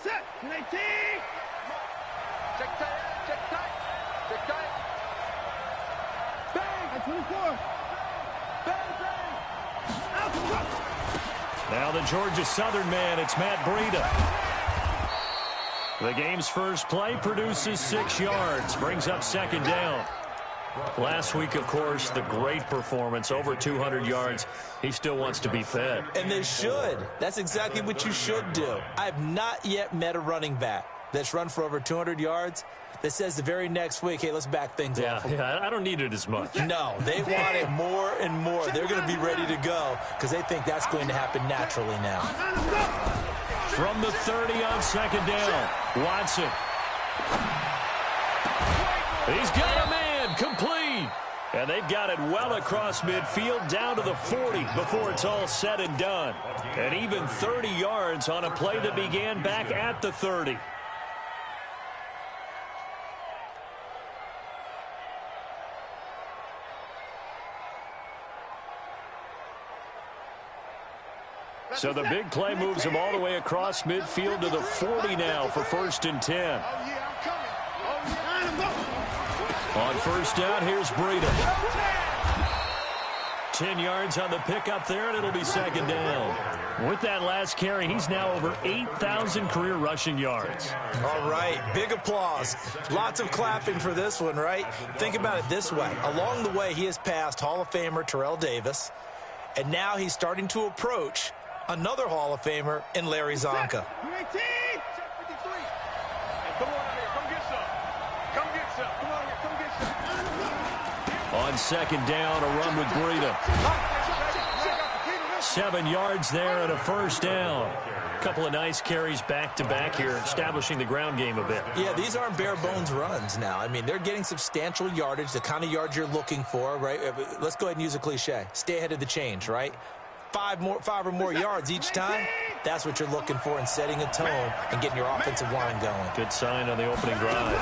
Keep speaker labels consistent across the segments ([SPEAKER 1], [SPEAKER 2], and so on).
[SPEAKER 1] Set. 19.
[SPEAKER 2] Check tight. Check tight. Check tight. Bang.
[SPEAKER 1] 24.
[SPEAKER 2] Bang, bang.
[SPEAKER 3] Now the Georgia Southern man, it's Matt Breida. The game's first play produces 6 yards, brings up second down. Last week, of course, the great performance, over 200 yards. He still wants to be fed.
[SPEAKER 4] And they should. That's exactly what you should do. I've not yet met a running back that's run for over 200 yards that says the very next week, hey, let's back things off.
[SPEAKER 3] Yeah, I don't need it as much.
[SPEAKER 4] No, they want it more and more. They're going to be ready to go because they think that's going to happen naturally now.
[SPEAKER 3] From the 30 on second down, Watson. He's got a man, complete. And they've got it well across midfield down to the 40 before it's all said and done. And even 30 yards on a play that began back at the 30. So the big play moves him all the way across midfield to the 40 now for 1st and 10. On first down, here's Breida. 10 yards on the pickup there, and it'll be second down. With that last carry, he's now over 8,000 career rushing yards.
[SPEAKER 4] All right, big applause. Lots of clapping for this one, right? Think about it this way. Along the way, he has passed Hall of Famer Terrell Davis, and now he's starting to approach another Hall of Famer in Larry Zonka.
[SPEAKER 3] On second down, a run with Breida. 7 yards there and a first down. A couple of nice carries back-to-back here, establishing the ground game a bit.
[SPEAKER 4] Yeah, these aren't bare-bones runs now. I mean, they're getting substantial yardage, the kind of yards you're looking for, right? Let's go ahead and use a cliche. Stay ahead of the change, right? 5 or more yards each time, that's what you're looking for in setting a tone and getting your offensive line going.
[SPEAKER 3] Good sign on the opening drive.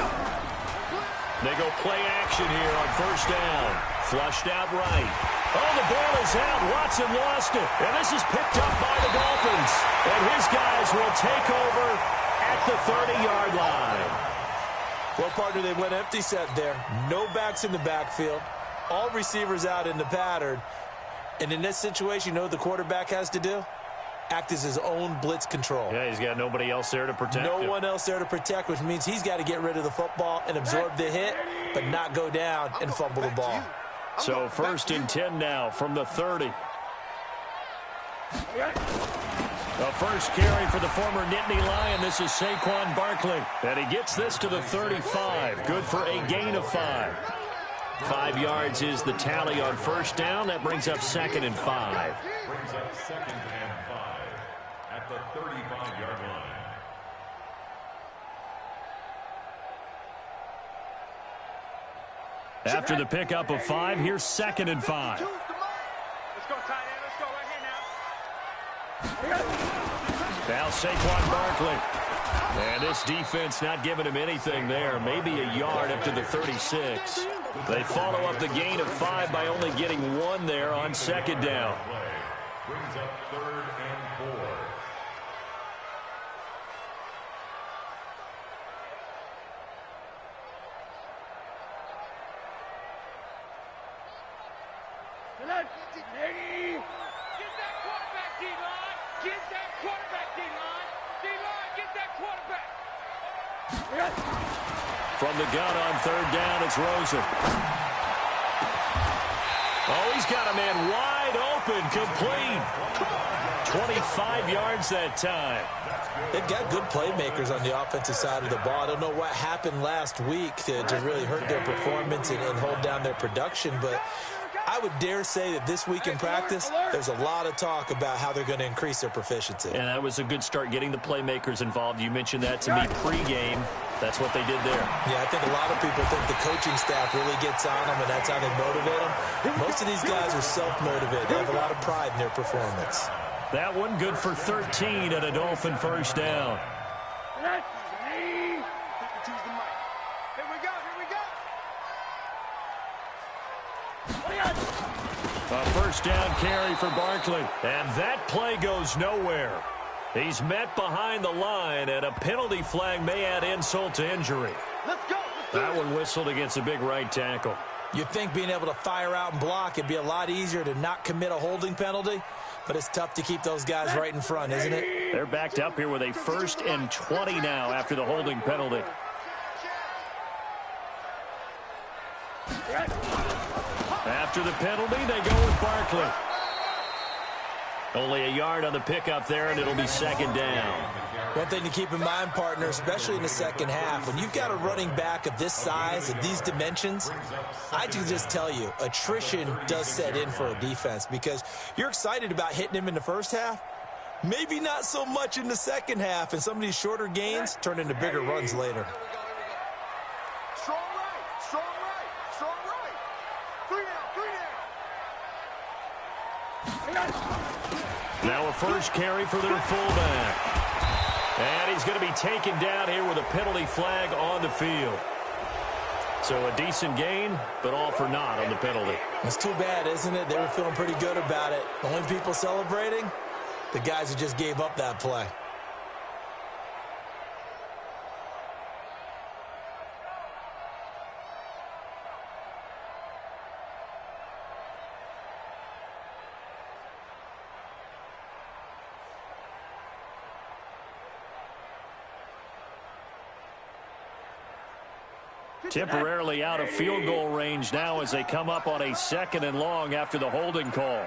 [SPEAKER 3] They go play action here on first down. Flushed out right. Oh, the ball is out. Watson lost it. And this is picked up by the Dolphins. And his guys will take over at the 30-yard line.
[SPEAKER 4] Well, partner, they went empty set there. No backs in the backfield. All receivers out in the pattern. And in this situation, you know what the quarterback has to do? Act as his own blitz control.
[SPEAKER 3] Yeah, he's got nobody else there to protect him.
[SPEAKER 4] No one else there to protect, which means he's got to get rid of the football and absorb the hit, but not go down and fumble the ball.
[SPEAKER 3] So 1st and 10 now from the 30. The first carry for the former Nittany Lion. This is Saquon Barkley. And he gets this to the 35. Good for a gain of 5. 5 yards is the tally on first down. That brings up 2nd and 5.
[SPEAKER 5] Brings up 2nd and 5 at the 35-yard line.
[SPEAKER 3] After the pickup of 5, here's 2nd and 5.
[SPEAKER 2] Let's go, tight end. Let's go right here now.
[SPEAKER 3] Now Saquon Barkley. And this defense not giving him anything there. Maybe a yard up to the 36. They follow up the gain of 5 by only getting 1 there on second down.
[SPEAKER 5] Brings up 3rd and 4.
[SPEAKER 2] Get that quarterback, D-line. Get that quarterback, D-line. D-line, get that quarterback.
[SPEAKER 3] From the gun on third down, it's Rosen. Oh, he's got a man wide open, complete. 25 yards that time.
[SPEAKER 4] They've got good playmakers on the offensive side of the ball. I don't know what happened last week to really hurt their performance and hold down their production, but I would dare say that this week in practice, there's a lot of talk about how they're going to increase their proficiency.
[SPEAKER 3] And that was a good start, getting the playmakers involved. You mentioned that to me pregame. That's what they did there.
[SPEAKER 4] Yeah, I think a lot of people think the coaching staff really gets on them, and that's how they motivate them. Most of these guys are self-motivated. They have a lot of pride in their performance.
[SPEAKER 3] That one good for 13 at a Dolphin first down.
[SPEAKER 2] Here we go.
[SPEAKER 3] A first down carry for Barkley. And that play goes nowhere. He's met behind the line, and a penalty flag may add insult to injury.
[SPEAKER 2] Let's go.
[SPEAKER 3] That one whistled against a big right tackle.
[SPEAKER 4] You'd think being able to fire out and block, it'd be a lot easier to not commit a holding penalty, but it's tough to keep those guys right in front, isn't it?
[SPEAKER 3] They're backed up here with a 1st and 20 now after the holding penalty. After the penalty, they go with Barkley. Only a yard on the pickup there, and it'll be 2nd down.
[SPEAKER 4] One thing to keep in mind, partner, especially in the second half, when you've got a running back of this size, of these dimensions, I can just tell you, attrition does set in for a defense because you're excited about hitting him in the first half, maybe not so much in the second half, and some of these shorter gains turn into bigger runs later.
[SPEAKER 2] Strong right, strong right, strong right. 3 down, 3 down.
[SPEAKER 3] Now a first carry for their fullback. And he's going to be taken down here with a penalty flag on the field. So a decent gain, but all for naught on the penalty.
[SPEAKER 4] It's too bad, isn't it? They were feeling pretty good about it. The only people celebrating, the guys who just gave up that play.
[SPEAKER 3] Temporarily out of field goal range now as they come up on a 2nd and long after the holding call.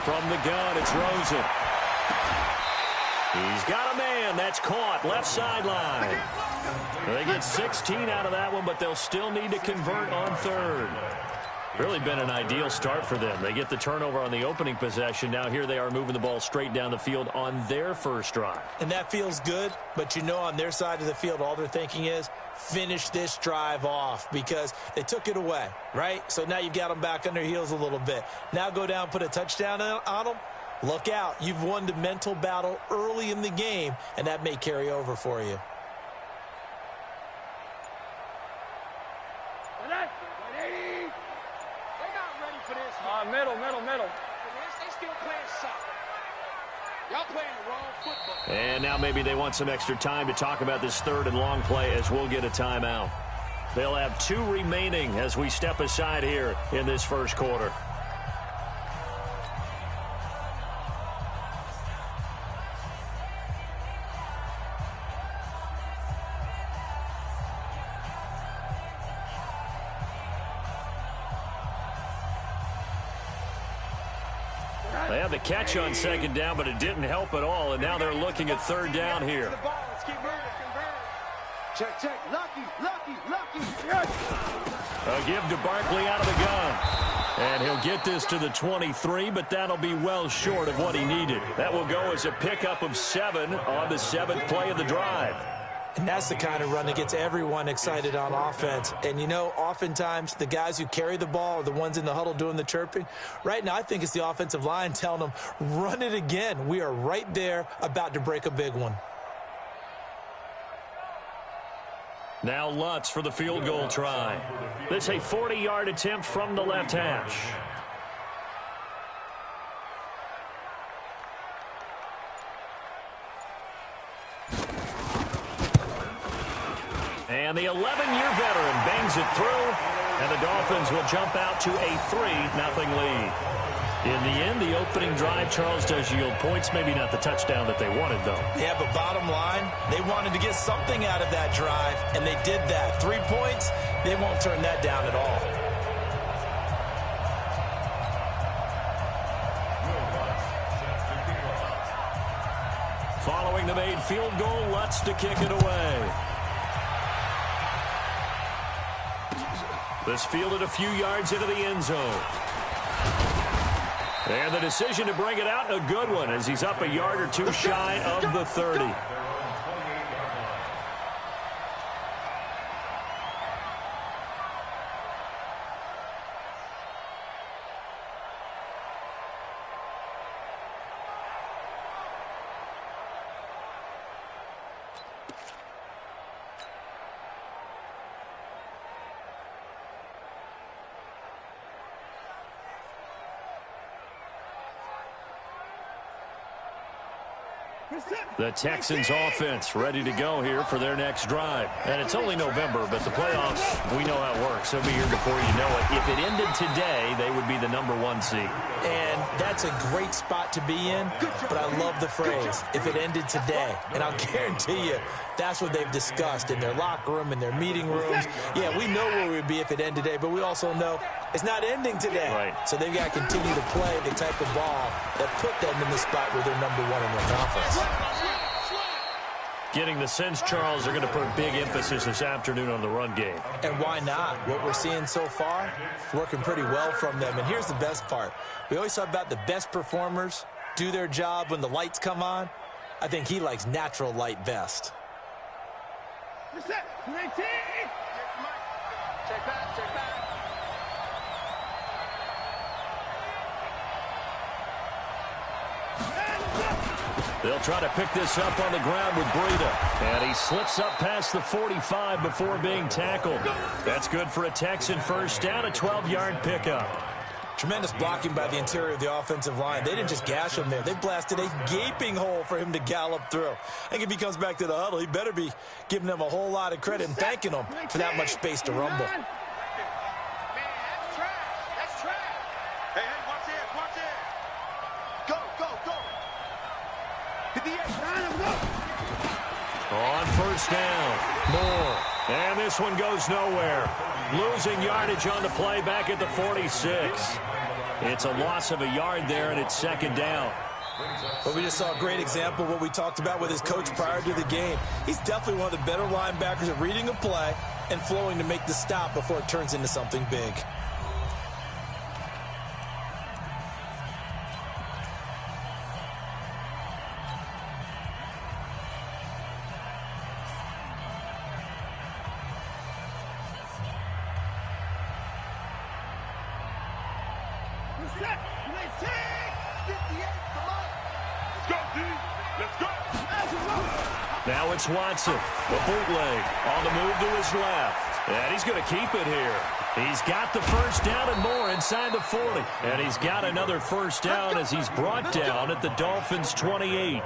[SPEAKER 3] From the gun, it's Rosen. He's got a man. That's caught. Left sideline. They get 16 out of that one, but they'll still need to convert on 3rd. Really been an ideal start for them. They get the turnover on the opening possession. Now here they are moving the ball straight down the field on their first drive.
[SPEAKER 4] And that feels good, but you know on their side of the field, all they're thinking is finish this drive off because they took it away, right? So now you've got them back on their heels a little bit. Now go down, put a touchdown on them. Look out. You've won the mental battle early in the game, and that may carry over for you.
[SPEAKER 2] Middle. They still playing soccer. Y'all playing the wrong football.
[SPEAKER 3] And now maybe they want some extra time to talk about this 3rd and long play as we'll get a timeout. They'll have 2 remaining as we step aside here in this first quarter. They had the catch on 2nd down, but it didn't help at all, and now they're looking at 3rd down here.
[SPEAKER 2] Check. Lucky.
[SPEAKER 3] A give to Barkley out of the gun. And he'll get this to the 23, but that'll be well short of what he needed. That will go as a pickup of 7 on the 7th play of the drive.
[SPEAKER 4] And that's the kind of run that gets everyone excited on offense. And, you know, oftentimes the guys who carry the ball are the ones in the huddle doing the chirping. Right now, I think it's the offensive line telling them, run it again. We are right there about to break a big one.
[SPEAKER 3] Now Lutz for the field goal try. This a 40-yard attempt from the left hash. And the 11-year veteran bangs it through, and the Dolphins will jump out to a 3-0 lead. In the end, the opening drive, Charles, does yield points. Maybe not the touchdown that they wanted, though.
[SPEAKER 4] Yeah, but bottom line, they wanted to get something out of that drive, and they did that. 3 points, they won't turn that down at all.
[SPEAKER 3] Following the made field goal, Lutz to kick it away. This fielded a few yards into the end zone. And the decision to bring it out, a good one, as he's up a yard or two shy of the 30. The Texans offense ready to go here for their next drive. And it's only November, but the playoffs, we know how it works. They'll be here before you know it. If it ended today, they would be the #1 seed.
[SPEAKER 4] And that's a great spot to be in, but I love the phrase, if it ended today. And I'll guarantee you, that's what they've discussed in their locker room, in their meeting rooms. Yeah, we know where we'd be if it ended today, but we also know it's not ending today.
[SPEAKER 3] Right.
[SPEAKER 4] So they've got to continue to play the type of ball that put them in the spot where they're #1 in their conference.
[SPEAKER 3] Getting the sense, Charles, they're going to put a big emphasis this afternoon on the run game.
[SPEAKER 4] And why not? What we're seeing so far, working pretty well from them. And here's the best part. We always talk about the best performers do their job when the lights come on. I think he likes natural light best.
[SPEAKER 2] Check back, check back.
[SPEAKER 3] They'll try to pick this up on the ground with Breida. And he slips up past the 45 before being tackled. That's good for a Texan first down, a 12-yard pickup.
[SPEAKER 4] Tremendous blocking by the interior of the offensive line. They didn't just gash him there. They blasted a gaping hole for him to gallop through. I think if he comes back to the huddle, he better be giving them a whole lot of credit and thanking them for that much space to rumble.
[SPEAKER 2] Man, that's trash. That's trash. Hey, watch it, watch it. Go, go, go. Hit the edge.
[SPEAKER 3] On first down, Moore. And this one goes nowhere. Losing yardage on the play back at the 46. It's a loss of a yard there, and it's second down.
[SPEAKER 4] But we just saw a great example of what we talked about with his coach prior to the game. He's definitely one of the better linebackers at reading a play and flowing to make the stop before it turns into something big.
[SPEAKER 3] Now it's Watson, the bootleg, on the move to his left. And he's going to keep it here. He's got the first down and more inside the 40. And he's got another first down as he's brought down at the Dolphins' 28.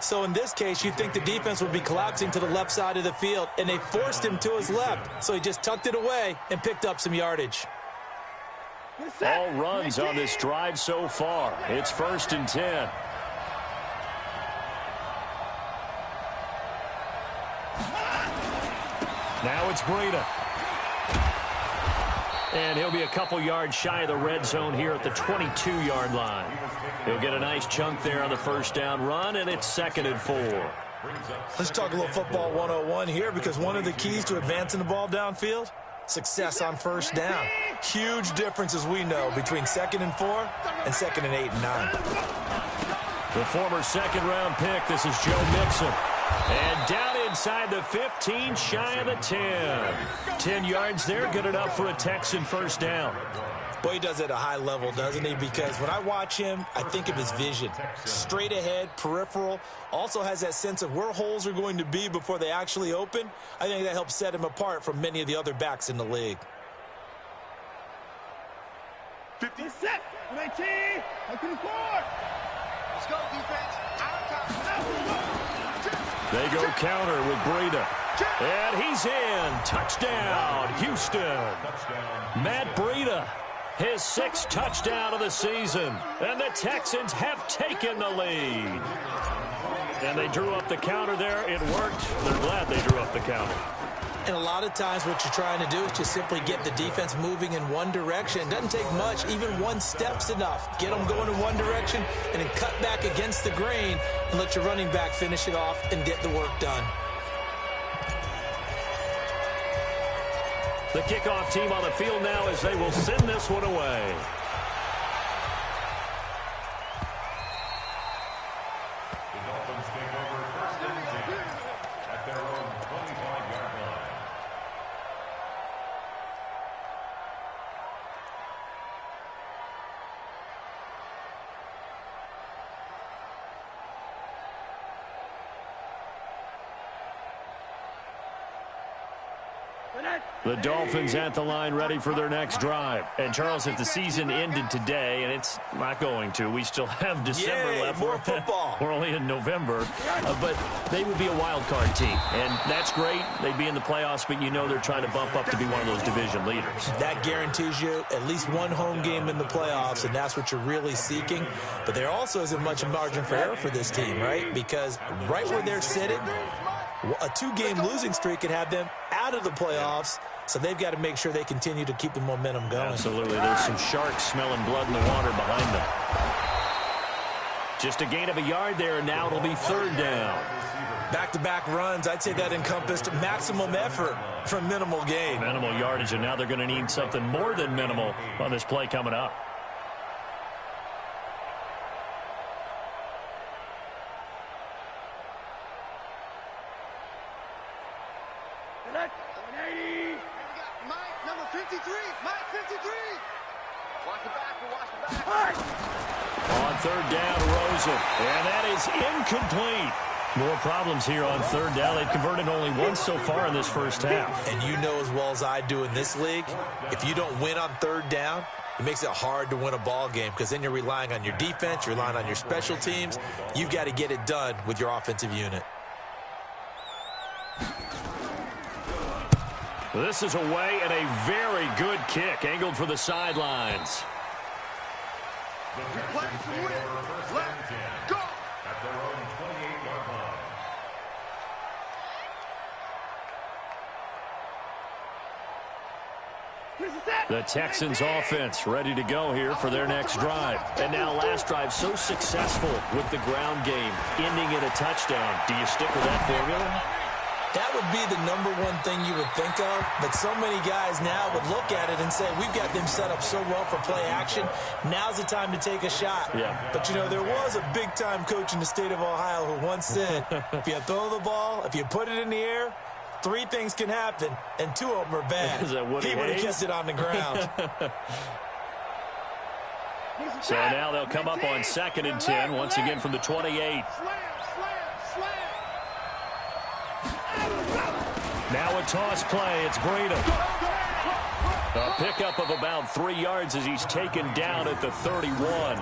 [SPEAKER 4] So in this case, you'd think the defense would be collapsing to the left side of the field, and they forced him to his left. So he just tucked it away and picked up some yardage.
[SPEAKER 3] All runs on this drive so far. It's 1st and 10. Now it's Breida. And he'll be a couple yards shy of the red zone here at the 22-yard line. He'll get a nice chunk there on the first down run, and it's 2nd and 4.
[SPEAKER 4] Let's talk a little football 101 here, because one of the keys to advancing the ball downfield, success on first down. Huge difference, as we know, between 2nd and 4 and 2nd and 8 and 9.
[SPEAKER 3] The former second-round pick, this is Joe Mixon. And down inside the 15, shy of the 10. 10 yards there, good enough for a Texan first down.
[SPEAKER 4] Boy, he does it at a high level, doesn't he? Because when I watch him, I think of his vision. Straight ahead, peripheral. Also has that sense of where holes are going to be before they actually open. I think that helps set him apart from many of the other backs in the league.
[SPEAKER 2] 50 set. 19. 24. Let's go, defense.
[SPEAKER 3] They go counter with Breida. And he's in. Touchdown, Houston. Matt Breida, his 6th touchdown of the season. And the Texans have taken the lead. And they drew up the counter there. It worked. They're glad they drew up the counter.
[SPEAKER 4] And a lot of times what you're trying to do is just simply get the defense moving in one direction. It doesn't take much. Even one step's enough. Get them going in one direction and then cut back against the grain and let your running back finish it off and get the work done.
[SPEAKER 3] The kickoff team on the field now as they will send this one away. The Dolphins at the line ready for their next drive. And, Charles, if the season ended today, and it's not going to, we still have December left.
[SPEAKER 4] More football.
[SPEAKER 3] We're only in November. But they would be a wild card team. And that's great. They'd be in the playoffs, but you know they're trying to bump up to be one of those division leaders.
[SPEAKER 4] That guarantees you at least one home game in the playoffs, and that's what you're really seeking. But there also isn't much margin for error for this team, right? Because right where they're sitting, a 2-game losing streak could have them out of the playoffs. So they've got to make sure they continue to keep the momentum going.
[SPEAKER 3] Absolutely. There's some sharks smelling blood in the water behind them. Just a gain of a yard there, and now it'll be 3rd down.
[SPEAKER 4] Back-to-back runs, I'd say that encompassed maximum effort for minimal gain.
[SPEAKER 3] Minimal yardage, and now they're going to need something more than minimal on this play coming up. On 3rd down, Rosen, and that is incomplete. More problems here on 3rd down. They've converted only once so far in this first half.
[SPEAKER 4] And you know as well as I do in this league, if you don't win on 3rd down, it makes it hard to win a ball game because then you're relying on your defense, you're relying on your special teams. You've got to get it done with your offensive unit.
[SPEAKER 3] This is away and a very good kick, angled for the sidelines.
[SPEAKER 2] Go!
[SPEAKER 5] At their own 28-yard line.
[SPEAKER 3] The Texans offense ready to go here for their next drive. And now last drive so successful with the ground game, ending in a touchdown. Do you stick with that formula?
[SPEAKER 4] That would be the #1 thing you would think of, but so many guys now would look at it and say, we've got them set up so well for play action. Now's the time to take a shot.
[SPEAKER 3] Yeah.
[SPEAKER 4] But, you know, there was a big-time coach in the state of Ohio who once said, if you throw the ball, if you put it in the air, 3 things can happen, and 2 of them are bad.
[SPEAKER 3] Is that Woody
[SPEAKER 4] he would have
[SPEAKER 3] Hayes?
[SPEAKER 4] kept it on the ground.
[SPEAKER 3] So now they'll come up on 2nd and 10, once again from the 28. Now a toss play. It's Breida. A pickup of about 3 yards as he's taken down at the 31.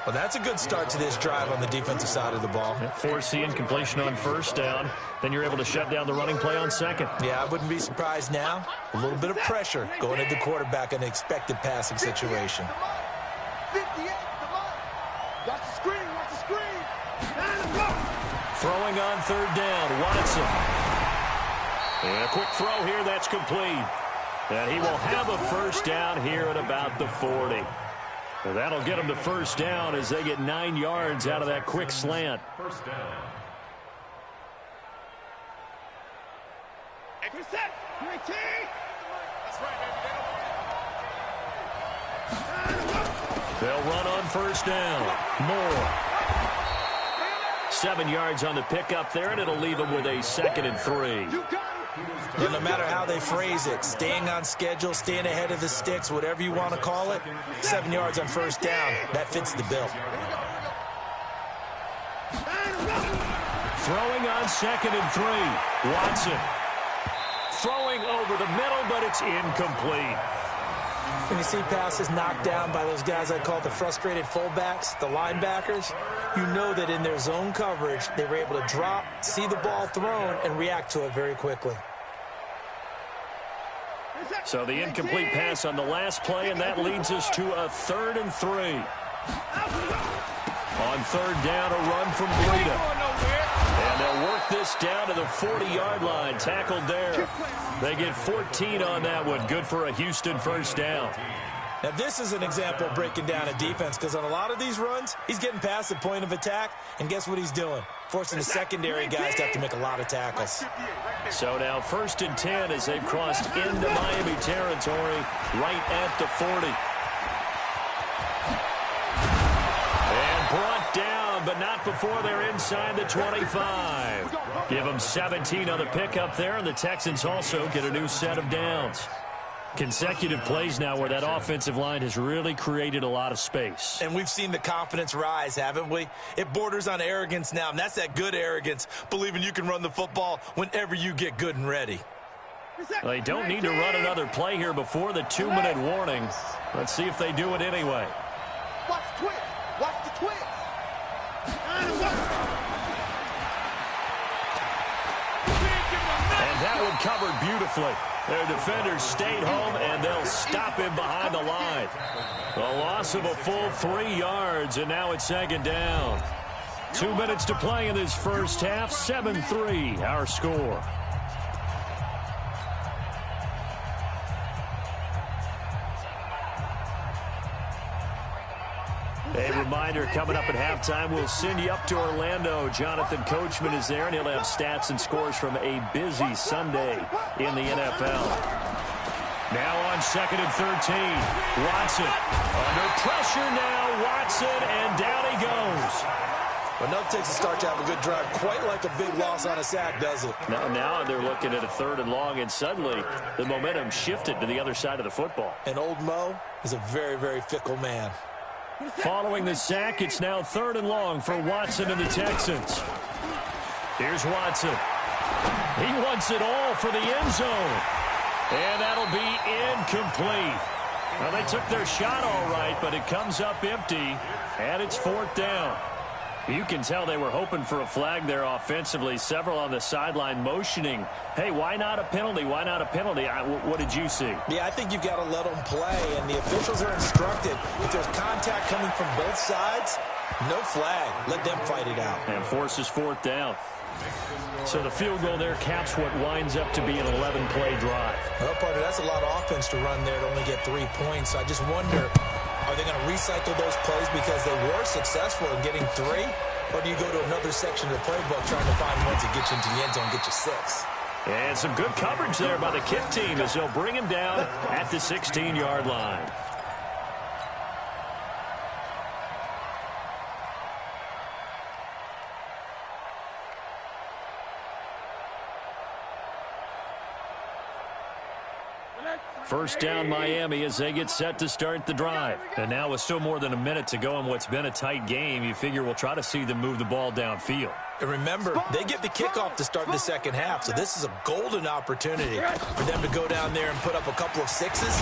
[SPEAKER 4] Well, that's a good start to this drive on the defensive side of the ball.
[SPEAKER 3] Forcing completion on 1st down. Then you're able to shut down the running play on 2nd.
[SPEAKER 4] Yeah, I wouldn't be surprised now. A little bit of pressure going at the quarterback in an expected passing situation.
[SPEAKER 2] 58, come on. Watch the screen, watch the screen.
[SPEAKER 3] Throwing on 3rd down, Watson. And a quick throw here, that's complete. And he will have a 1st down here at about the 40. And that'll get him to 1st down as they get 9 yards out of that quick slant.
[SPEAKER 5] 1st down.
[SPEAKER 3] They'll run on 1st down. Moore. 7 yards on the pickup there, and it'll leave them with a 2nd and 3.
[SPEAKER 4] And no matter how they phrase it, staying on schedule, staying ahead of the sticks, whatever you want to call it, 7 yards on 1st down, that fits the bill.
[SPEAKER 3] Throwing on 2nd and 3. Watson. Throwing over the middle, but it's incomplete.
[SPEAKER 4] When you see passes knocked down by those guys I call the frustrated fullbacks, the linebackers, you know that in their zone coverage, they were able to drop, see the ball thrown, and react to it very quickly.
[SPEAKER 3] So the incomplete pass on the last play, and that leads us to a 3rd and 3. On 3rd down, a run from Breida. And they'll work this down to the 40-yard line. Tackled there. They get 14 on that one. Good for a Houston 1st down.
[SPEAKER 4] Now, this is an example of breaking down a defense because on a lot of these runs, he's getting past the point of attack, and guess what he's doing? Forcing the secondary guys to have to make a lot of tackles.
[SPEAKER 3] So now 1st and 10 as they've crossed into Miami territory right at the 40. And brought down, but not before they're inside the 25. Give them 17 on the pickup there, and the Texans also get a new set of downs. Consecutive plays now where that offensive line has really created a lot of space.
[SPEAKER 4] And we've seen the confidence rise, haven't we? It borders on arrogance now, and that's that good arrogance, believing you can run the football whenever you get good and ready.
[SPEAKER 3] They don't need to run another play here before the 2-minute warning. Let's see if they do it anyway.
[SPEAKER 2] Watch the twist. Watch the twist.
[SPEAKER 3] And that one covered beautifully. Their defenders stayed home, and they'll stop him behind the line. A loss of a full 3 yards, and now it's second down. 2 minutes to play in this first half. 7-3, our score. A reminder, coming up at halftime, we'll send you up to Orlando. Jonathan Coachman is there, and he'll have stats and scores from a busy Sunday in the NFL. Now on 2nd and 13, Watson. Under pressure now, Watson, and down he goes.
[SPEAKER 4] But enough takes a start to have a good drive. Quite like a big loss on a sack, does it?
[SPEAKER 3] Now they're looking at a 3rd and long, and suddenly the momentum shifted to the other side of the football.
[SPEAKER 4] And old Mo is a very, very fickle man.
[SPEAKER 3] Following the sack, it's now 3rd and long for Watson and the Texans. Here's Watson. He wants it all for the end zone. And that'll be incomplete. Well, they took their shot all right, but it comes up empty, and it's 4th down. You can tell they were hoping for a flag there offensively. Several on the sideline motioning, hey, why not a penalty? Why not a penalty? What did you see?
[SPEAKER 4] Yeah, I think you got to let them play, and the officials are instructed. If there's contact coming from both sides, no flag. Let them fight it out.
[SPEAKER 3] And forces 4th down. So the field goal there caps what winds up to be an 11-play drive.
[SPEAKER 4] Well, partner, that's a lot of offense to run there to only get 3 points. I just wonder, are they going to recycle those plays because they were successful in getting 3? Or do you go to another section of the playbook trying to find ones that get you into the end zone and get you 6?
[SPEAKER 3] And some good coverage there by the kick team as they'll bring him down at the 16-yard line. First down, Miami, as they get set to start the drive. And now with still more than a minute to go in what's been a tight game, you figure we'll try to see them move the ball downfield.
[SPEAKER 4] And remember, they get the kickoff to start the second half, so this is a golden opportunity for them to go down there and put up a couple of 6s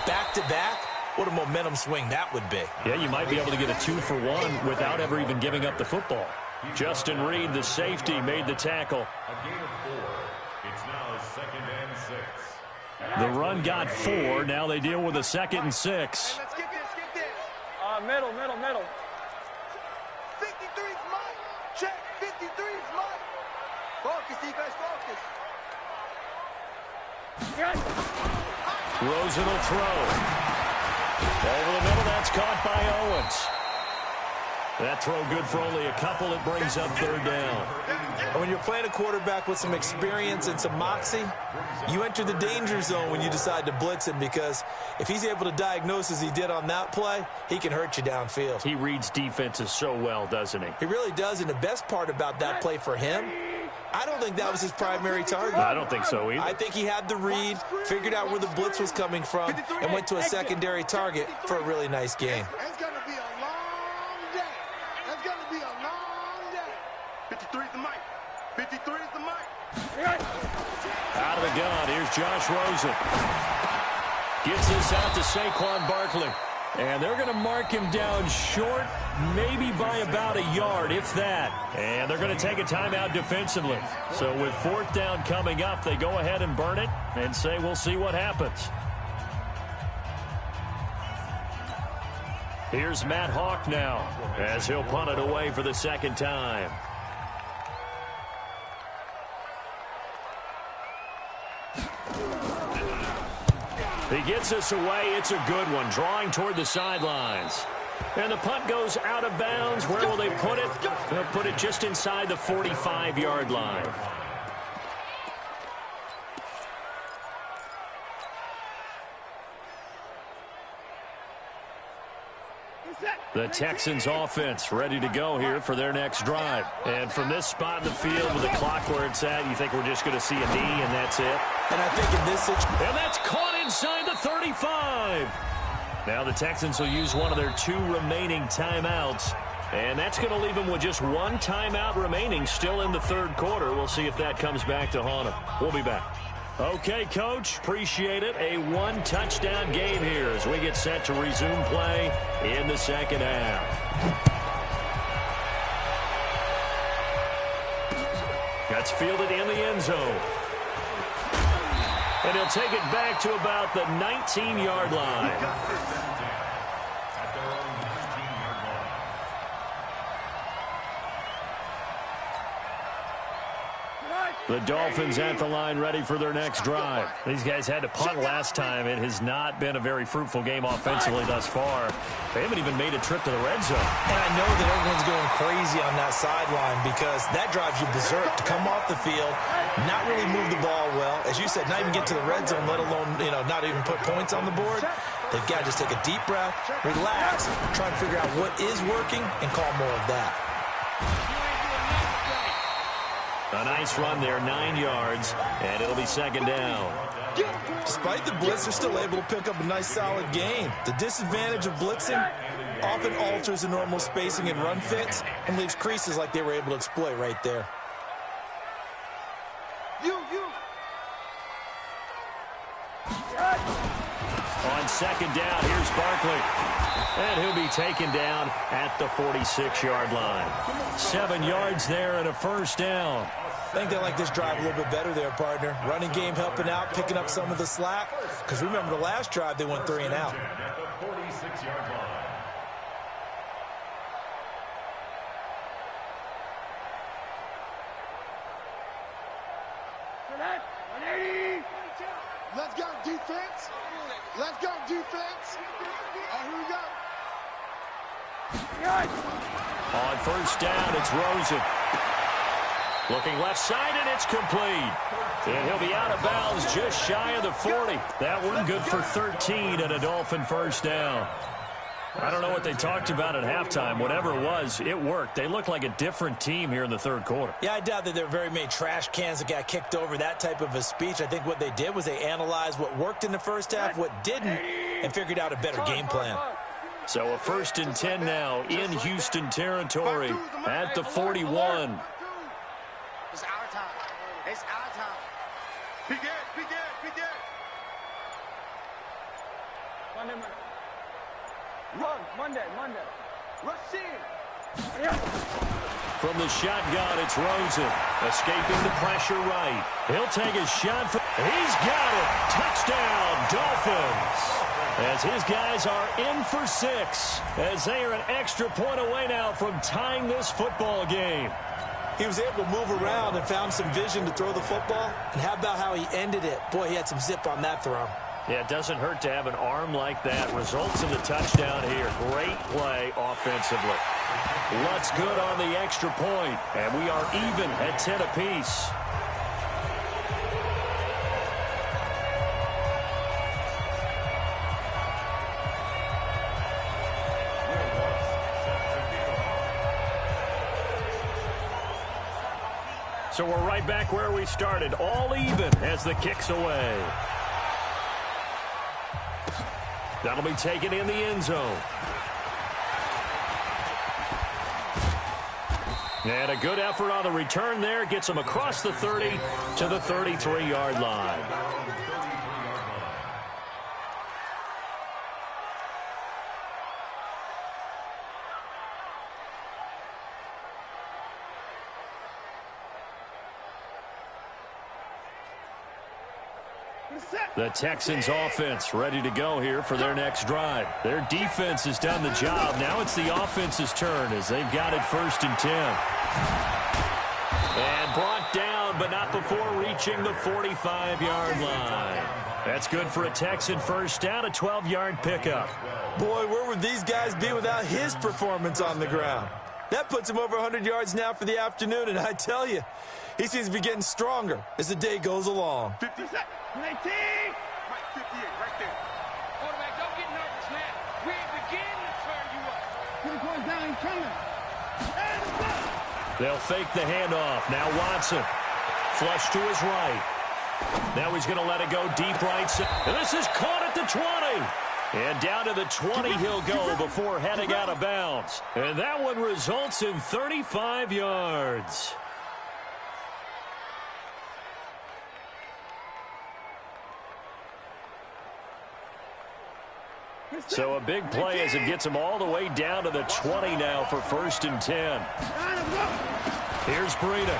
[SPEAKER 4] back-to-back. What a momentum swing that would be.
[SPEAKER 3] Yeah, you might be able to get a 2-for-1 without ever even giving up the football. Justin Reed, the safety, made the tackle.
[SPEAKER 5] A gain of 4. It's now 2nd and 6.
[SPEAKER 3] The run got 4. Now they deal with a 2nd and 6.
[SPEAKER 2] Hey, let's get this.
[SPEAKER 1] Middle.
[SPEAKER 2] 53's mine. Check. 53's mine. Focus, defense, focus.
[SPEAKER 3] Rosen will throw. Over the middle, that's caught by Owens. That throw good for only a couple. It brings up 3rd down.
[SPEAKER 4] And when you're playing a quarterback with some experience and some moxie, you enter the danger zone when you decide to blitz him, because if he's able to diagnose as he did on that play, he can hurt you downfield.
[SPEAKER 3] He reads defenses so well, doesn't he?
[SPEAKER 4] He really does, and the best part about that play for him, I don't think that was his primary target.
[SPEAKER 3] I don't think so either.
[SPEAKER 4] I think he had the read, figured out where the blitz was coming from, and went to a secondary target for a really nice game.
[SPEAKER 2] It's going to be a long day. It's going to be a long day. 53's the mic. 53's the mic.
[SPEAKER 3] Out of the gun, here's Josh Rosen. Gets this out to Saquon Barkley. And they're going to mark him down short, maybe by about a yard, if that. And they're going to take a timeout defensively. So with 4th down coming up, they go ahead and burn it and say we'll see what happens. Here's Matt Hawk now as he'll punt it away for the 2nd time. He gets us away. It's a good one, drawing toward the sidelines. And the punt goes out of bounds. Where will they put it? They'll put it just inside the 45-yard line. The Texans offense ready to go here for their next drive. And from this spot in the field with the clock where it's at, you think we're just going to see a knee and that's it?
[SPEAKER 4] And I think in this situation...
[SPEAKER 3] And that's caught inside the 35. Now the Texans will use one of their 2 remaining timeouts. And that's going to leave them with just 1 timeout remaining still in the 3rd quarter. We'll see if that comes back to haunt them. We'll be back. Okay, Coach, appreciate it. A one-touchdown game here as we get set to resume play in the second half. That's fielded in the end zone. And he'll take it back to about the 19-yard line. The Dolphins at the line ready for their next drive. These guys had to punt last time. It has not been a very fruitful game offensively thus far. They haven't even made a trip to the red zone.
[SPEAKER 4] And I know that everyone's going crazy on that sideline because that drives you berserk to come off the field, not really move the ball well. As you said, not even get to the red zone, let alone, not even put points on the board. They've got to just take a deep breath, relax, try and figure out what is working and call more of that.
[SPEAKER 3] A nice run there, 9 yards, and it'll be second down.
[SPEAKER 4] Despite the blitz, they're still able to pick up a nice, solid gain. The disadvantage of blitzing often alters the normal spacing and run fits and leaves creases like they were able to exploit right there.
[SPEAKER 3] On second down, here's Barkley. And he'll be taken down at the 46-yard line. 7 yards there and a first down.
[SPEAKER 4] I think they like this drive a little bit better there, partner. Running game helping out, picking up some of the slack. Because remember the last drive, they went 3 and out.
[SPEAKER 5] At the 46-yard line.
[SPEAKER 2] Let's go, defense. Let's go, defense. Here we go.
[SPEAKER 3] On first down, it's Rosen. Looking left side, and it's complete. And he'll be out of bounds just shy of the 40. That one good for 13 and a Dolphin first down. I don't know what they talked about at halftime. Whatever it was, it worked. They looked like a different team here in the third quarter.
[SPEAKER 4] Yeah, I doubt that there were very many trash cans that got kicked over, that type of a speech. I think what they did was they analyzed what worked in the first half, what didn't, and figured out a better game plan.
[SPEAKER 3] So a 1st and 10 now in Houston territory at the 41.
[SPEAKER 2] It's our time. It's our time. Begin. Monday. Rush in.
[SPEAKER 3] From the shotgun, it's Rosen. Escaping the pressure right. He'll take his shot. He's got it. Touchdown, Dolphins. As his guys are in for 6. As they are an extra point away now from tying this football game.
[SPEAKER 4] He was able to move around and found some vision to throw the football. And how about how he ended it? Boy, he had some zip on that throw.
[SPEAKER 3] Yeah, it doesn't hurt to have an arm like that. Results in the touchdown here. Great play offensively. Lutz good on the extra point, and we are even at 10 apiece. So we're right back where we started, all even as the kick's away. That'll be taken in the end zone. And a good effort on the return there. Gets him across the 30 to the 33-yard line. The Texans offense ready to go here for their next drive. Their defense has done the job. Now it's the offense's turn as they've got it 1st and 10. And brought down, but not before reaching the 45-yard line. That's good for a Texan first down, a 12-yard pickup.
[SPEAKER 4] Boy, where would these guys be without his performance on the ground? That puts him over 100 yards now for the afternoon, and I tell you, he seems to be getting stronger as the day goes along.
[SPEAKER 2] 50 seconds. 19. Right, 58, right there. Quarterback, don't get nervous, man. We ain't beginning to turn you up. 20 points down, he's coming.
[SPEAKER 3] They'll fake the handoff. Now Watson. Flush to his right. Now he's going to let it go deep right. And this is caught at the 20. And down to the 20 he'll go before heading out of bounds. And that one results in 35 yards. So a big play as it gets them all the way down to the 20 now for 1st and 10. Here's Breida.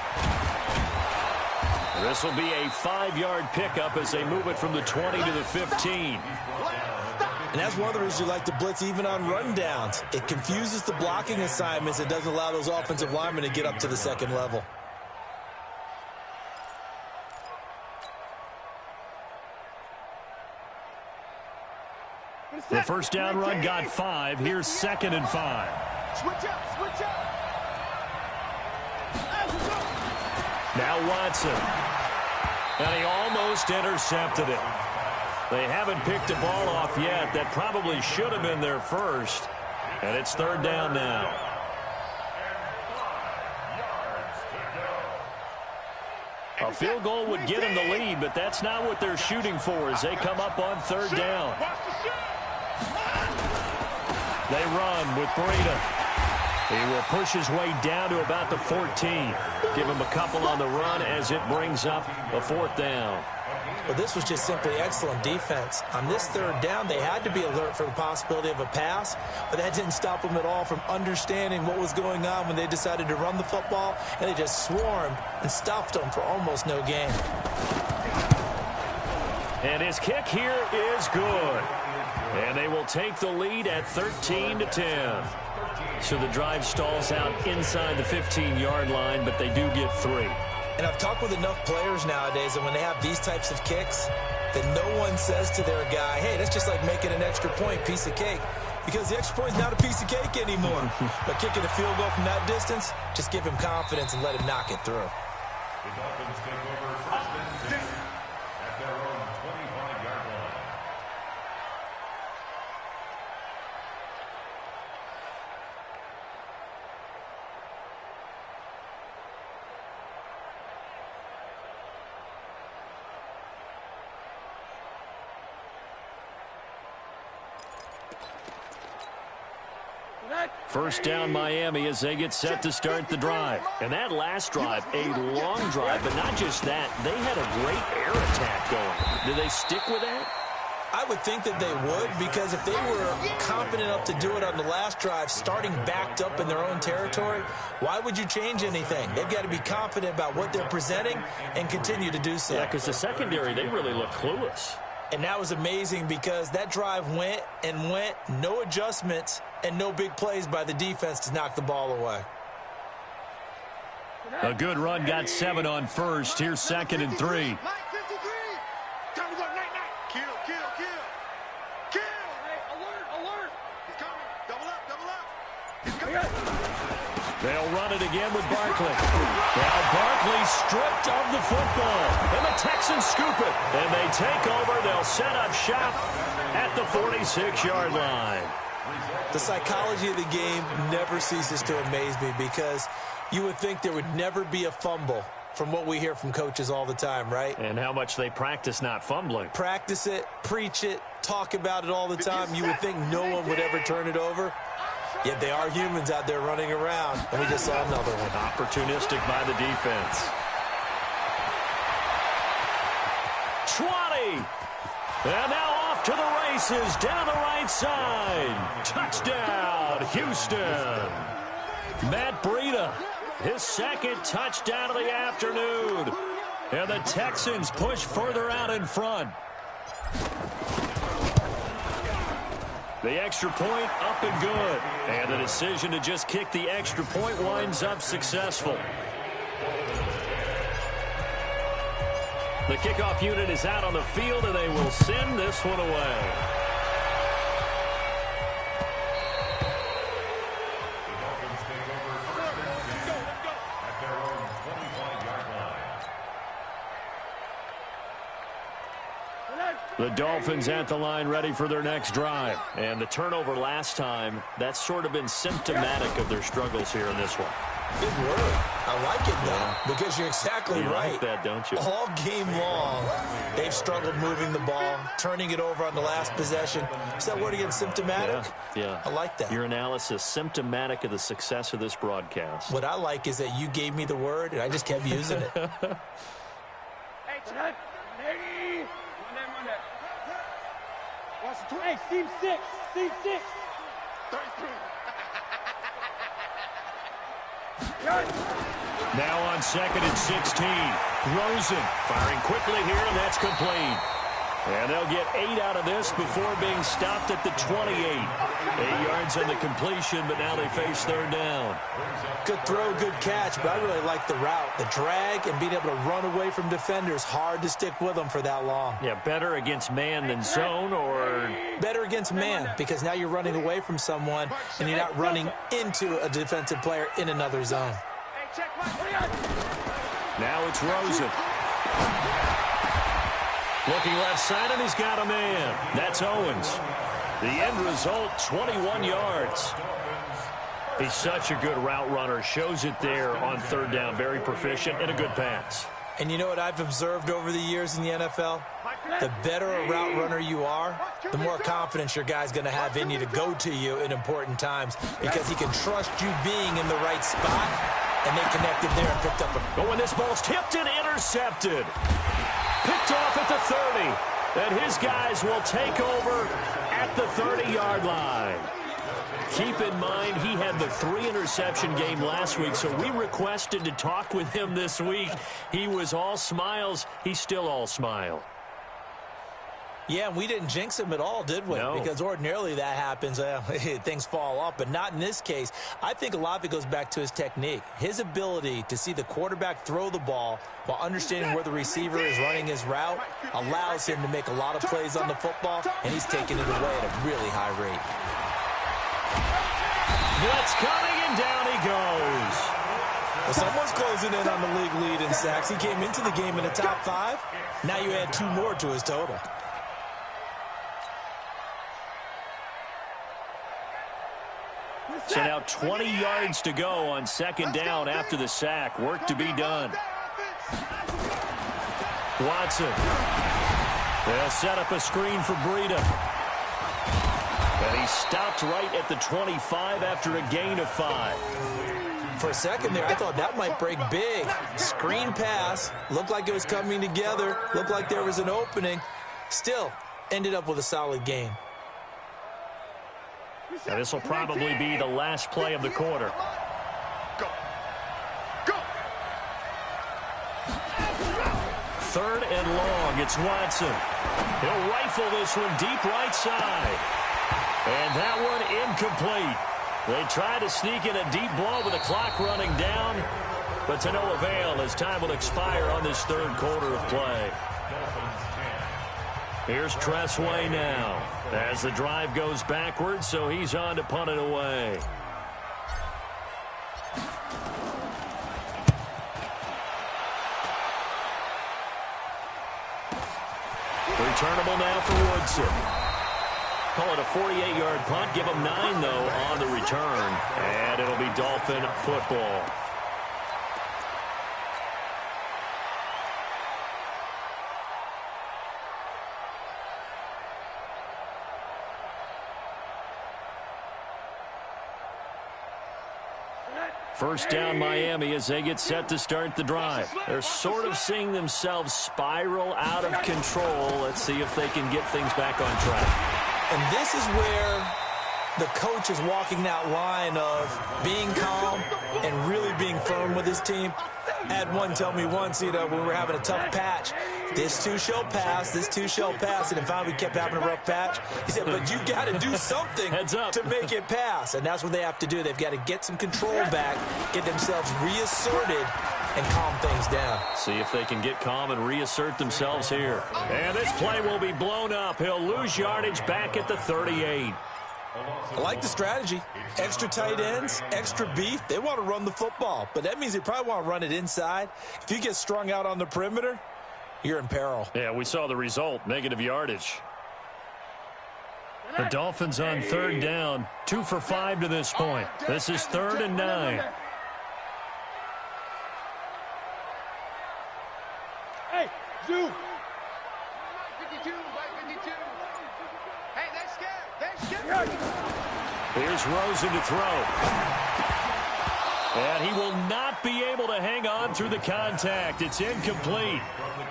[SPEAKER 3] This will be a 5-yard pickup as they move it from the 20 to the 15.
[SPEAKER 4] And that's one of the reasons you like to blitz even on rundowns. It confuses the blocking assignments. It doesn't allow those offensive linemen to get up to the second level.
[SPEAKER 3] The first down run got 5. Here's 2nd and 5.
[SPEAKER 2] Switch up, switch up.
[SPEAKER 3] Now Watson. And he almost intercepted it. They haven't picked a ball off yet. That probably should have been their first. And it's 3rd down now. A field goal would get them the lead, but that's not what they're shooting for as they come up on 3rd down. They run with Breida. He will push his way down to about the 14. Give him a couple on the run as it brings up a 4th down.
[SPEAKER 4] Well, this was just simply excellent defense. On this 3rd down, they had to be alert for the possibility of a pass, but that didn't stop them at all from understanding what was going on when they decided to run the football, and they just swarmed and stuffed them for almost no gain.
[SPEAKER 3] And his kick here is good. And they will take the lead at 13-10. So the drive stalls out inside the 15-yard line, but they do get 3.
[SPEAKER 4] And I've talked with enough players nowadays, and when they have these types of kicks, that no one says to their guy, hey, that's just like making an extra point, piece of cake. Because the extra point is not a piece of cake anymore. But kicking a field goal from that distance, just give him confidence and let him knock it through.
[SPEAKER 5] The Dolphins take over 1st and 10 at their own 25-yard line.
[SPEAKER 3] First down Miami as they get set to start the drive. And that last drive, a long drive, but not just that. They had a great air attack going. Do they stick with that?
[SPEAKER 4] I would think that they would, because if they were confident enough to do it on the last drive, starting backed up in their own territory, why would you change anything? They've got to be confident about what they're presenting and continue to do so.
[SPEAKER 3] Yeah, because the secondary, they really look clueless.
[SPEAKER 4] And that was amazing because that drive went and went, no adjustments and no big plays by the defense to knock the ball away.
[SPEAKER 3] A good run got 7 on 1st. Here's 2nd and 3. They'll run it again with Barkley. Now Barkley stripped of the football. And the Texans scoop it. And they take over. They'll set up shop at the 46-yard line.
[SPEAKER 4] The psychology of the game never ceases to amaze me, because you would think there would never be a fumble from what we hear from coaches all the time, right?
[SPEAKER 3] And how much they practice not fumbling.
[SPEAKER 4] Practice it, preach it, talk about it all the time. You would think no one would ever turn it over. Yet they are humans out there running around, and we just saw another one.
[SPEAKER 3] Opportunistic by the defense. 20. And now off to the races down the right side. Touchdown, Houston. Matt Breida, his 2nd touchdown of the afternoon. And the Texans push further out in front. The extra point up and good. And the decision to just kick the extra point winds up successful. The kickoff unit is out on the field, and they will send this one away.
[SPEAKER 5] The Dolphins take over 1st and 10 at their own 25-yard line.
[SPEAKER 3] The Dolphins at the line ready for their next drive. And the turnover last time, that's sort of been symptomatic of their struggles here in this one.
[SPEAKER 4] Good word. I like it, though, because you're exactly right.
[SPEAKER 3] Like that, don't you?
[SPEAKER 4] All game long, they've struggled moving the ball, turning it over on the last possession. Is that word again, symptomatic?
[SPEAKER 3] Yeah.
[SPEAKER 4] I like that.
[SPEAKER 3] Your analysis, symptomatic of the success of this broadcast.
[SPEAKER 4] What I like is that you gave me the word, and I just kept using it.
[SPEAKER 1] Hey, seam 6. Seam 6.
[SPEAKER 2] 33.
[SPEAKER 3] Now on 2nd and 16. Rosen firing quickly here, and that's complete. And they'll get 8 out of this before being stopped at the 28. 8 yards on the completion, but now they face 3rd down.
[SPEAKER 4] Good throw, good catch, but I really like the route. The drag and being able to run away from defenders, hard to stick with them for that long.
[SPEAKER 3] Yeah, better against man than zone, or?
[SPEAKER 4] Better against man, because now you're running away from someone and you're not running into a defensive player in another zone.
[SPEAKER 3] Now it's Rosen. Looking left side, and he's got a man. That's Owens. The end result, 21 yards. He's such a good route runner. Shows it there on 3rd down. Very proficient and a good pass.
[SPEAKER 4] And you know what I've observed over the years in the NFL? The better a route runner you are, the more confidence your guy's going to have in you to go to you in important times, because he can trust you being in the right spot, and they connected there and picked up a...
[SPEAKER 3] But when this ball's tipped and intercepted, picked off at the 30, and his guys will take over at the 30-yard line. Keep in mind, he had the 3-interception game last week, so we requested to talk with him this week. He was all smiles. He's still all smile.
[SPEAKER 4] Yeah, and we didn't jinx him at all, did we?
[SPEAKER 3] No.
[SPEAKER 4] Because ordinarily that happens. Things fall off, but not in this case. I think a lot of it goes back to his technique. His ability to see the quarterback throw the ball while understanding where the receiver is running his route allows him to make a lot of plays on the football, and he's taking it away at a really high rate.
[SPEAKER 3] Blitz coming, and down he goes.
[SPEAKER 4] Well, someone's closing in on the league lead in sacks. He came into the game in the top 5. Now you add 2 more to his total.
[SPEAKER 3] So now 20 yards to go on 2nd down after the sack. Work to be done. Watson. They'll set up a screen for Breida. And he stopped right at the 25 after a gain of 5.
[SPEAKER 4] For a second there, I thought that might break big. Screen pass. Looked like it was coming together. Looked like there was an opening. Still ended up with a solid gain.
[SPEAKER 3] Now this will probably be the last play of the quarter.
[SPEAKER 2] Go. Go.
[SPEAKER 3] 3rd and long. It's Watson. He'll rifle this one deep right side. And that one incomplete. They try to sneak in a deep ball with the clock running down, but to no avail as time will expire on this 3rd quarter of play. Here's Tressway now as the drive goes backwards, so he's on to punt it away. Returnable now for Woodson. Call it a 48-yard punt. Give him 9, though, on the return. And it'll be Dolphin football. First down Miami as they get set to start the drive. They're sort of seeing themselves spiral out of control. Let's see if they can get things back on track.
[SPEAKER 4] And this is where the coach is walking that line of being calm and really being firm with his team. I had one tell me once, when we were having a tough patch, this too shall pass, this too shall pass, and finally we kept having a rough patch. He said, but you got to do something to make it pass, and that's what they have to do. They've got to get some control back, get themselves reasserted, and calm things down.
[SPEAKER 3] See if they can get calm and reassert themselves here. And this play will be blown up. He'll lose yardage back at the 38.
[SPEAKER 4] I like the strategy. Extra tight ends, extra beef. They want to run the football, but that means they probably want to run it inside. If you get strung out on the perimeter, you're in peril.
[SPEAKER 3] Yeah, we saw the result, negative yardage. The Dolphins on 3rd down, 2 for 5 to this point. This is 3rd and 9.
[SPEAKER 1] Hey, Zoo.
[SPEAKER 2] 52, by 52. Hey, they're scared. They're scared.
[SPEAKER 3] Here's Rosen to throw. And he will not be able to hang on through the contact. It's incomplete.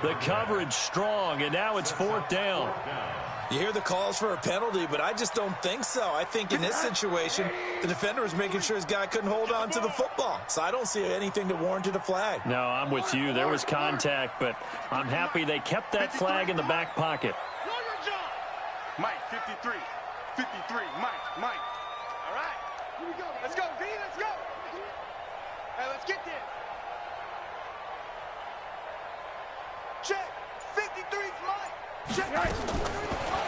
[SPEAKER 3] The coverage strong, and now it's 4th down.
[SPEAKER 4] You hear the calls for a penalty, but I just don't think so. I think in this situation, the defender was making sure his guy couldn't hold on to the football. So I don't see anything that warranted a flag.
[SPEAKER 3] No, I'm with you. There was contact, but I'm happy they kept that flag in the back pocket.
[SPEAKER 2] Mike, 53. 53, Mike. All right. Here we go. Let's go, V. Let's go. Hey, let's get this. Check. 53's Mike. Check.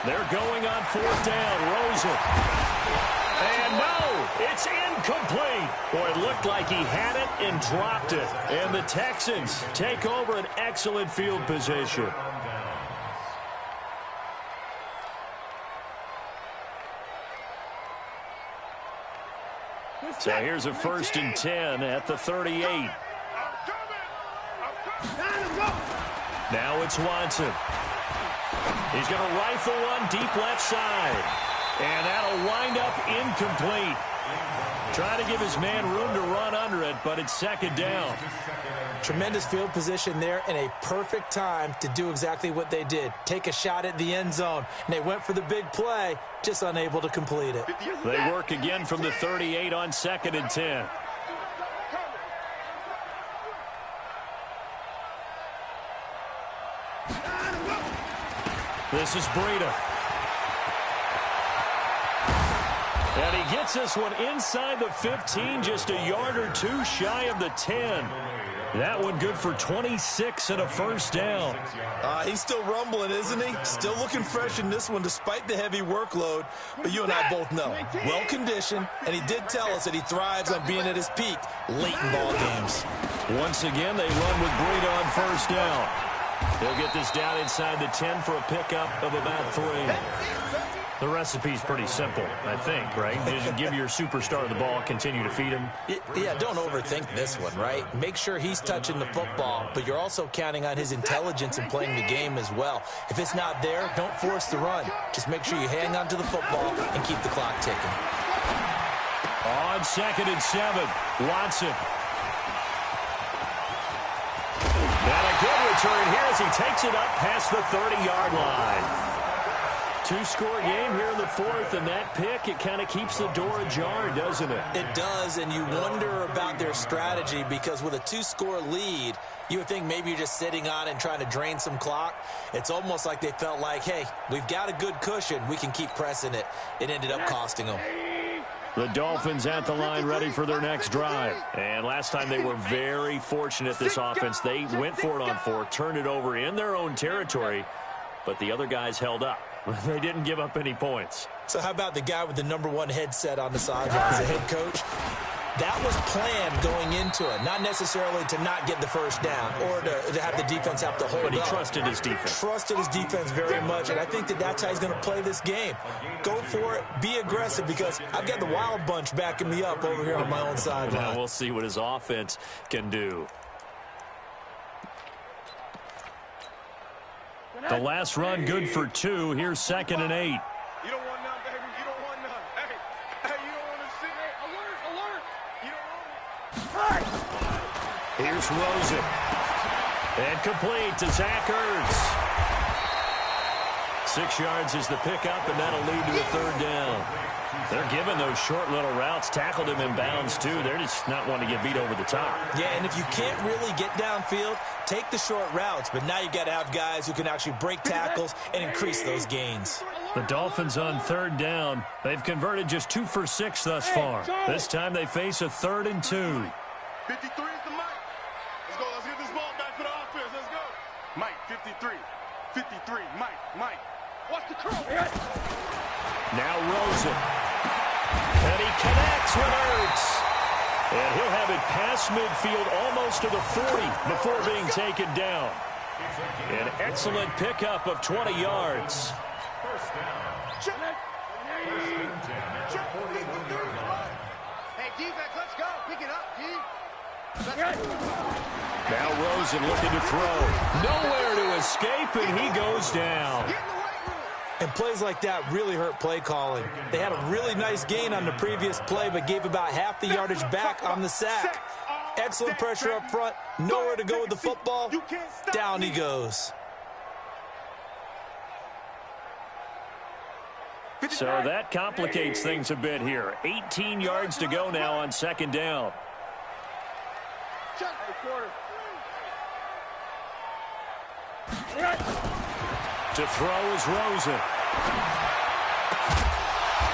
[SPEAKER 3] They're going on 4th down. Rosen. And no, it's incomplete. Boy, it looked like he had it and dropped it. And the Texans take over an excellent field position. So here's a 1st and 10 at the 38. Now it's Watson. He's going to rifle one deep left side. And that'll wind up incomplete. Trying to give his man room to run under it, but it's 2nd down.
[SPEAKER 4] Tremendous field position there and a perfect time to do exactly what they did. Take a shot at the end zone. And they went for the big play, just unable to complete it.
[SPEAKER 3] They work again from the 38 on 2nd and 10. This is Breida. And he gets this one inside the 15, just a yard or two shy of the 10. That one good for 26 and a 1st down.
[SPEAKER 4] He's still rumbling, isn't he? Still looking fresh in this one despite the heavy workload. But you and I both know, well-conditioned, and he did tell us that he thrives on being at his peak late in ball games.
[SPEAKER 3] Once again, they run with Breida on 1st down. They'll get this down inside the 10 for a pickup of about 3. The recipe's pretty simple, I think, right? Just give your superstar the ball, continue to feed him.
[SPEAKER 4] Yeah, don't overthink this one, right? Make sure he's touching the football, but you're also counting on his intelligence in playing the game as well. If it's not there, don't force the run. Just make sure you hang on to the football and keep the clock ticking.
[SPEAKER 3] On 2nd and 7, Watson. And a good return here as he takes it up past the 30-yard line. 2-score game here in the 4th, and that pick, it kind of keeps the door ajar, doesn't it?
[SPEAKER 4] It does, and you wonder about their strategy because with a 2-score lead, you would think maybe you're just sitting on it and trying to drain some clock. It's almost like they felt like, hey, we've got a good cushion. We can keep pressing it. It ended up costing them.
[SPEAKER 3] The Dolphins at the line ready for their next drive. And last time they were very fortunate, this offense. They went for it on 4, turned it over in their own territory, but the other guys held up. They didn't give up any points.
[SPEAKER 4] So how about the guy with the #1 headset on the sidelines, the head coach? That was planned going into it, not necessarily to not get the 1st down or to have the defense have to hold up.
[SPEAKER 3] But he trusted his defense.
[SPEAKER 4] Trusted his defense very much, and I think that that's how he's going to play this game. Go for it, be aggressive, because I've got the wild bunch backing me up over here on my own sideline.
[SPEAKER 3] Now we'll see what his offense can do. The last run good for 2. Here's 2nd and 8.
[SPEAKER 2] You don't want none, baby. You don't want none. Hey, you don't want to sit. Hey, alert. You don't want it.
[SPEAKER 3] Here's Rosen. And complete to Zach Ertz. 6 yards is the pickup, and that'll lead to a 3rd down. They're giving those short little routes. Tackled him in bounds, too. They're just not wanting to get beat over the top.
[SPEAKER 4] Yeah, and if you can't really get downfield, take the short routes. But now you've got to have guys who can actually break tackles and increase those gains.
[SPEAKER 3] The Dolphins on 3rd down. They've converted just 2 for 6 thus far. This time they face a 3rd and 2.
[SPEAKER 2] 53 is the Mike. Let's go. Let's get this ball back for the offense. Let's go. Mike, 53. 53, Mike. Watch the curl.
[SPEAKER 3] Now Rosen. And he connects with Ertz. And he'll have it past midfield almost to the 40 before being taken down. An excellent pickup of 20 yards.
[SPEAKER 2] Hey, defense, let's go. Pick it up, D.
[SPEAKER 3] Now Rosen looking to throw. Nowhere to escape, and he goes down.
[SPEAKER 4] And plays like that really hurt play calling. They had a really nice gain on the previous play, but gave about half the yardage back on the sack. Excellent pressure up front. Nowhere to go with the football. Down he goes.
[SPEAKER 3] So that complicates things a bit here. 18 yards to go now on second down. To throw is Rosen.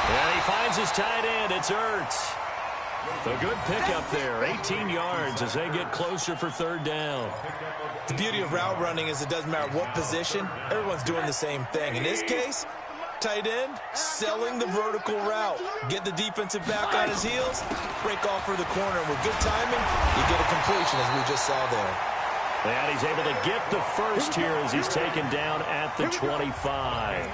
[SPEAKER 3] And he finds his tight end. It's Ertz. A good pickup there. 18 yards as they get closer for third down.
[SPEAKER 4] The beauty of route running is it doesn't matter what position. Everyone's doing the same thing. In this case, tight end, selling the vertical route. Get the defensive back on his heels, break off for the corner. With good timing, you get a completion as we just saw there.
[SPEAKER 3] And he's able to get the first here as he's taken down at the 25.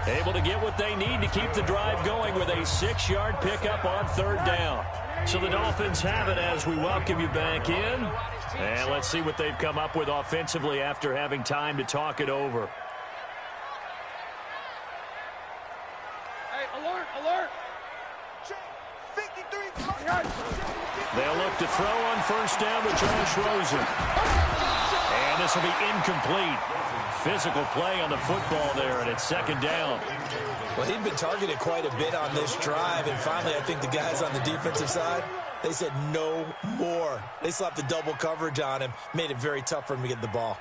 [SPEAKER 3] Able to get what they need to keep the drive going with a 6-yard pickup on third down. So the Dolphins have it as we welcome you back in. And let's see what they've come up with offensively after having time to talk it over.
[SPEAKER 1] Hey, alert, alert.
[SPEAKER 3] They'll look to throw on first down with Josh Rosen. And this will be incomplete. Physical play on the football there, and it's second down.
[SPEAKER 4] Well, he'd been targeted quite a bit on this drive, and finally I think the guys on the defensive side, they said no more. They slapped the double coverage on him, made it very tough for him to get the ball.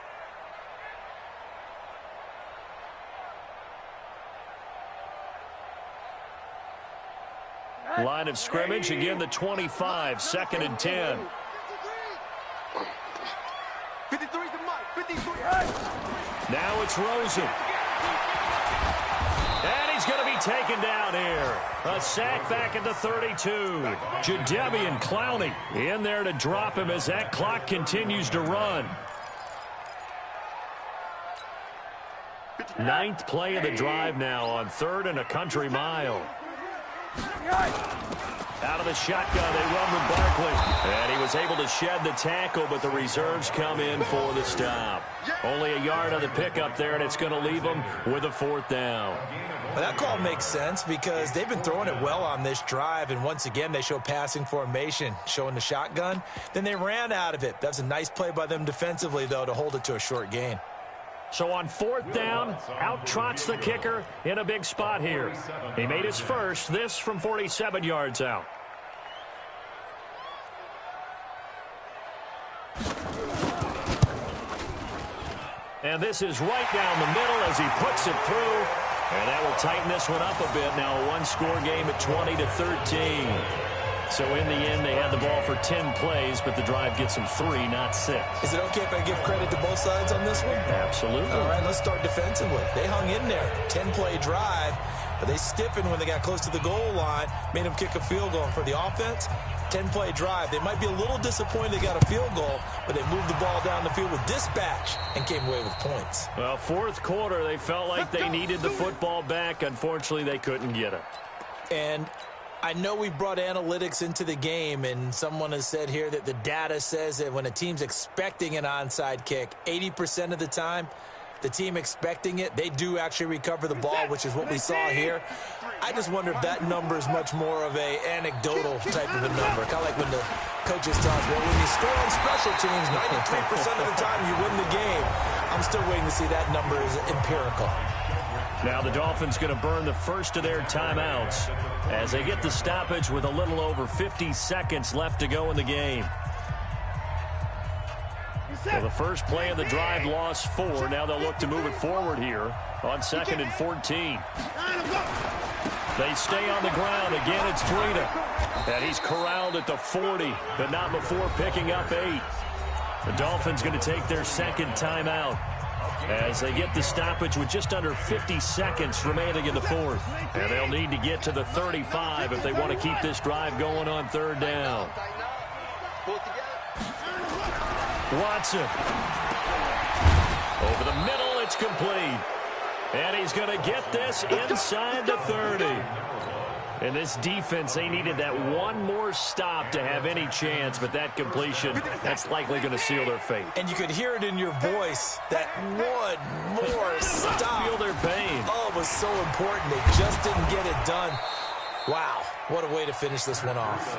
[SPEAKER 3] Line of scrimmage, again the 25, second and 10.
[SPEAKER 2] 53's the mark. 53.
[SPEAKER 3] Now it's Rosen. And he's going to be taken down here. A sack back at the 32. Jadeveon Clowney in there to drop him as that clock continues to run. Ninth play of the drive now on third and a country mile. Out of the shotgun, they run with Barkley. And he was able to shed the tackle, but the reserves come in for the stop. Only a yard on the pickup there, and it's going to leave them with a fourth down.
[SPEAKER 4] Well, that call makes sense because they've been throwing it well on this drive, and once again, they show passing formation, showing the shotgun. Then they ran out of it. That's a nice play by them defensively, though, to hold it to a short gain.
[SPEAKER 3] So on fourth down, out trots the kicker in a big spot here. He made his first, this from 47 yards out. And this is right down the middle as he puts it through. And that will tighten this one up a bit. Now a one-score game at 20-13. So in the end, they had the ball for 10 plays, but the drive gets them 3, not 6.
[SPEAKER 4] Is it okay if I give credit to both sides on this one?
[SPEAKER 3] Absolutely.
[SPEAKER 4] All right, let's start defensively. They hung in there. 10-play drive, but they stiffened when they got close to the goal line, made them kick a field goal. For the offense, 10-play drive. They might be a little disappointed they got a field goal, but they moved the ball down the field with dispatch and came away with points.
[SPEAKER 3] Well, fourth quarter, they felt like they needed the football back. Unfortunately, they couldn't get it.
[SPEAKER 4] And I know we've brought analytics into the game, and someone has said here that the data says that when a team's expecting an onside kick, 80% of the time, the team expecting it, they do actually recover the ball, which is what we saw here. I just wonder if that number is much more of a anecdotal type of a number. Kind of like when the coaches tell us, well, when you score on special teams, 93% of the time you win the game. I'm still waiting to see that number is empirical.
[SPEAKER 3] Now the Dolphins going to burn the first of their timeouts as they get the stoppage with a little over 50 seconds left to go in the game. Well, the first play of the drive lost 4. Now they'll look to move it forward here on second and 14. They stay on the ground. Again, it's Drina. And he's corralled at the 40, but not before picking up 8. The Dolphins going to take their second timeout as they get the stoppage with just under 50 seconds remaining in the fourth. And they'll need to get to the 35 if they want to keep this drive going on third down. Watson. Over the middle, it's complete. And he's going to get this inside the 30. And this defense, they needed that one more stop to have any chance, but that completion, that's likely going to seal their fate.
[SPEAKER 4] And you could hear it in your voice, that one more stop.
[SPEAKER 3] Feel their pain.
[SPEAKER 4] Oh, it was so important. They just didn't get it done. Wow, what a way to finish this one off.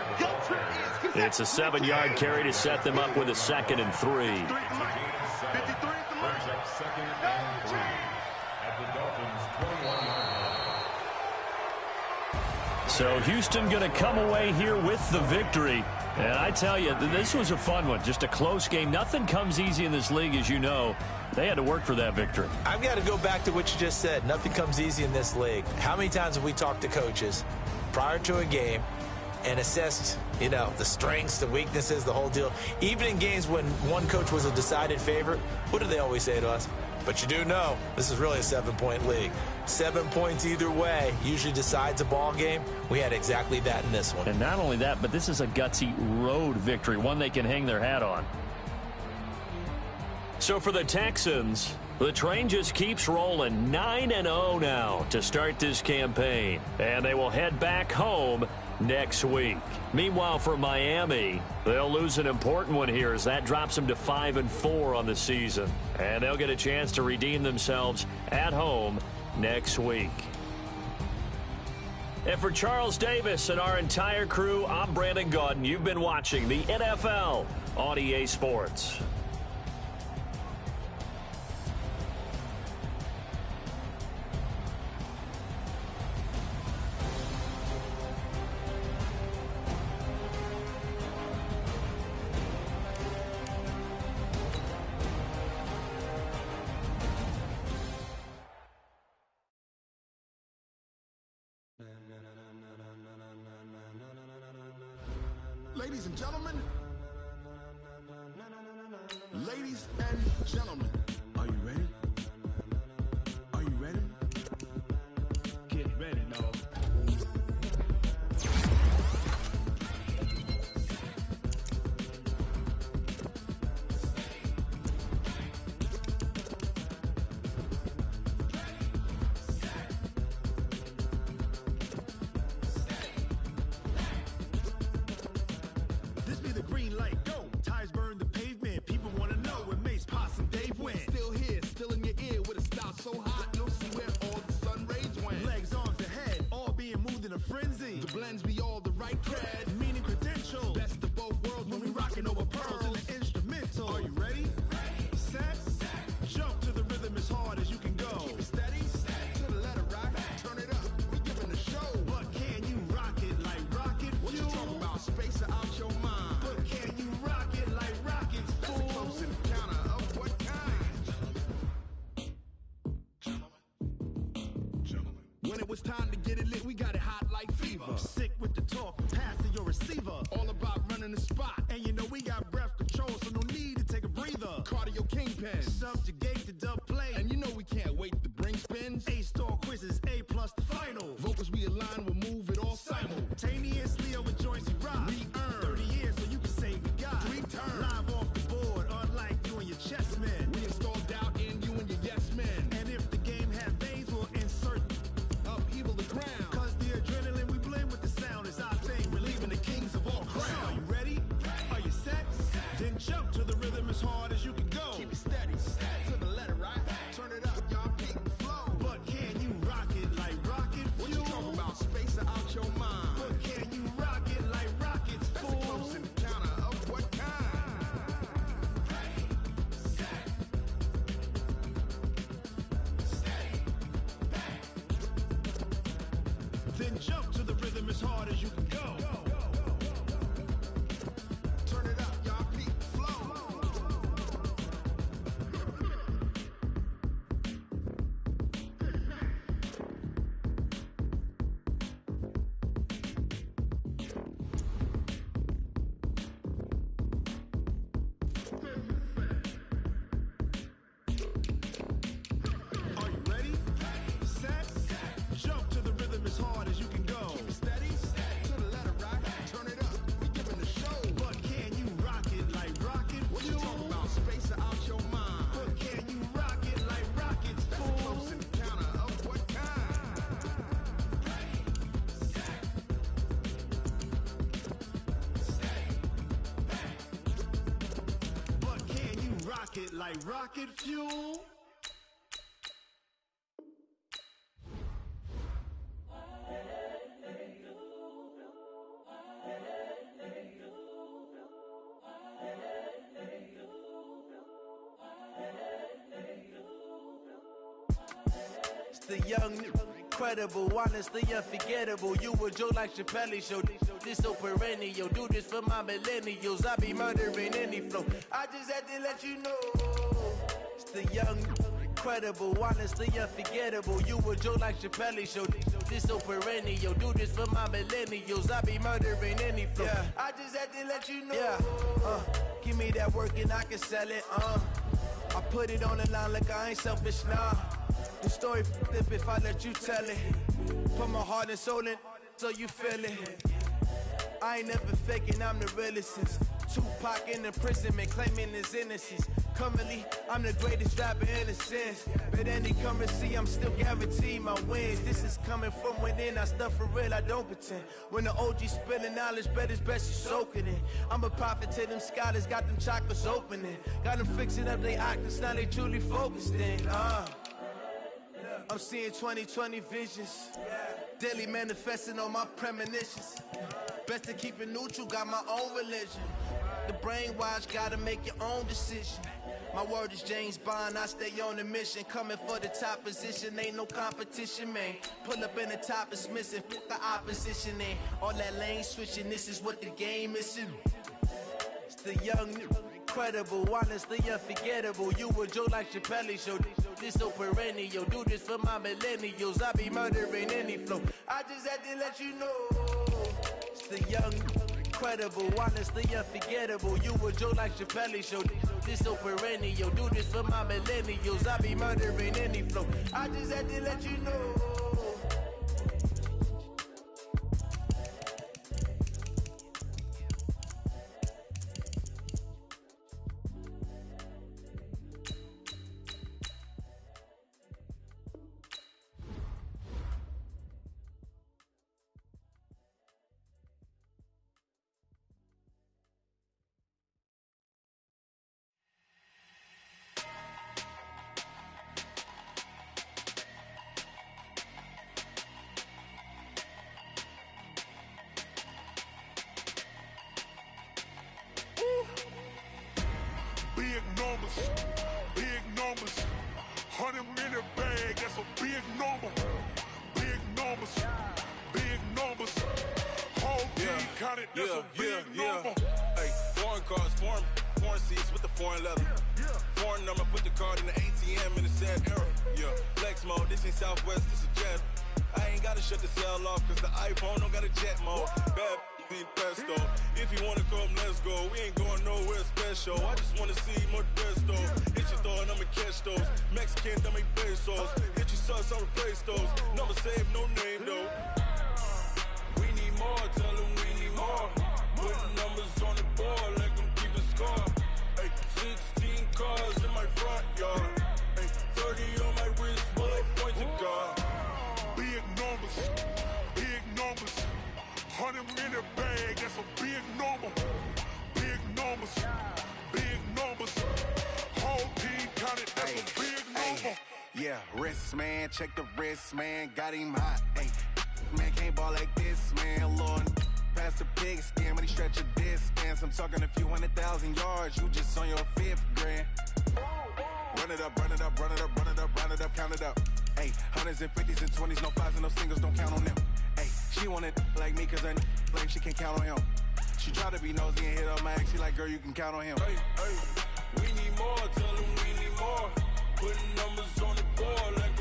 [SPEAKER 3] It's a 7-yard carry to set them up with a second and 3. So Houston going to come away here with the victory. And I tell you, this was a fun one. Just a close game. Nothing comes easy in this league, as you know. They had to work for that victory.
[SPEAKER 4] I've got to go back to what you just said. Nothing comes easy in this league. How many times have we talked to coaches prior to a game and assessed, the strengths, the weaknesses, the whole deal? Even in games when one coach was a decided favorite, what do they always say to us? But you do know this is really a 7-point league. 7 points either way usually decides a ball game. We had exactly that in this one.
[SPEAKER 3] And not only that, but this is a gutsy road victory, one they can hang their hat on. So for the Texans, the train just keeps rolling. 9-0 now to start this campaign. And they will head back home next week. Meanwhile, for Miami, they'll lose an important one here as that drops them to 5-4 on the season. And they'll get a chance to redeem themselves at home next week. And for Charles Davis and our entire crew, I'm Brandon Gaudin. You've been watching the NFL on EA Sports.
[SPEAKER 6] Ladies and gentlemen, are you ready? Are you ready? Get ready, no. This be the green light, go. Tires burn the pavement. People want to know where Mace, Poss, and Dave went. Still here, still in your ear with a style so hot. You'll see where all the sun rays went. Legs, arms, and head, all being moved in a frenzy. The blends be all the right cred, meaning credentials. Best of both worlds when we rockin' over pearls in the instrumental. Are you ready? Set, jump to the rhythm as hard as you can go. Keep it steady, to the letter right. Turn it up, we giving the show. But can you rock it like rocket fuel? What you talking about? Space out your mind. But can you rock it like rockets, fool? That's a close encounter of what kind? Gentlemen. When it was time to get it lit, we got it hot like fever. Sick with the talk, pass to your receiver. All about running the spot. And you know we got breath control, so no need to take a breather. Cardio kingpin, subjugate the dub play. And you know we can't wait to bring spins. A-star quizzes, A+ the final. Vocals we align, we'll move it all simultaneously over joints we rock. We earn 30 years, so you can say we got 3 turns. Live off the board, unlike you and your chess men. We install doubt in you and your yes men. And if the game had veins, we'll insert upheaval the ground. Cause the adrenaline we blend with the sound is our thing. We're leaving the kings of all crowns. So are you ready? Are you set? Then jump to the rhythm as hard as you can go. Keep it steady, to the letter right. Turn it up, y'all keep the flow. But can you rock it like rocket fuel? What you talking about? Space out your mind. But can you rock it like rockets, fool? That's a close encounter of what kind? Then jump to the rhythm as hard as you can go. Turn it up, y'all keep the flow. Are you ready? Set, jump to the rhythm as hard as you can go. Keep it steady, to the letter right. Turn it up, we giving the show. But can you rock it like rocket fuel? What you talking about? Space out your mind. But can you rock it like rockets, fool? That's a close encounter of what kind? But can you rock it like rocket fuel?
[SPEAKER 7] It's the young incredible, honestly unforgettable. You a joke like Chappelle show. This so perennial, do this for my millennials. I be murdering any flow. I just had to let you know. It's the young, incredible, honestly unforgettable. You a joke like Chappelle show. This so perennial, do this for my millennials. I be murdering any flow. Yeah. I just had to let you know. Yeah. Give me that work and I can sell it. I put it on the line like I ain't selfish, nah. The story flip if I let you tell it. Put my heart and soul in so you feel it. I ain't never faking, I'm the realest since Tupac in imprisonment, claiming his innocence. Currently, I'm the greatest rapper in a sense. But any currency, I'm still guaranteed my wins. This is coming from within, I stuff for real, I don't pretend. When the OG spilling knowledge, bet it's best you soak it in. I'm a prophet to them scholars, got them chakras opening. Got them fixing up they octaves, now they truly focused in. I'm seeing 2020 visions. Daily manifesting on my premonitions. Best to keep it neutral, got my own religion. The brainwash, gotta make your own decision. My word is James Bond, I stay on the mission. Coming for the top position, ain't no competition, man. Pull up in the top, it's missing, put the opposition in. All that lane switching, this is what the game is in. It's the young, incredible, honestly unforgettable. You a joke like Chappelle show. This so perennial, do this for my millennials. I be murdering any flow. I just had to let you know. It's the young, incredible, honestly unforgettable. You a joke like Chappelle show. This so perennial, do this for my millennials. I be murdering any flow. I just had to let you know.
[SPEAKER 6] Big numbers, 100-minute bag, that's a big number. Big numbers, whole team counted, that's a big number.
[SPEAKER 8] Hey, foreign cars, foreign seats with the foreign leather. Foreign number, put the card in the ATM in the sad era. Yeah, flex mode, this ain't Southwest, this a jet. I ain't gotta shut the cell off, cause the iPhone don't got a jet mode. Bad need pesto. If you wanna come, let's go. We ain't going nowhere special. I just wanna see more Modesto. Hit your thought, I'ma catch those. Mexican, I make pesos. Hit your sus, I'll replace those. Number save, no name though. We need more, tell them we need more. Putting numbers on the board, let them keep the score. Hey, 16 cars in my front yard. Hey, 30 on my wrist, bullet points of God.
[SPEAKER 6] Big numbers, 100-minute bag, that's a big number. Big numbers, whole team counted, that's a big number.
[SPEAKER 9] Yeah, wrist man, check the wrist man, got him hot. Ay, man can't ball like this, man. Lord, past the pig skin, when he stretch a distance. I'm talking a few 100,000 yards, you just on your 5th grand. Run it up, count it up. Ay, hundreds and 50s and 20s, no 5s and no singles, don't count on them. Ay, she want it like me, cause her blame, she can't count on him. She try to be nosy and hit up my ex, she like, girl, you can count on him.
[SPEAKER 8] Hey, we need more, tell them we need more. Putting numbers on the board like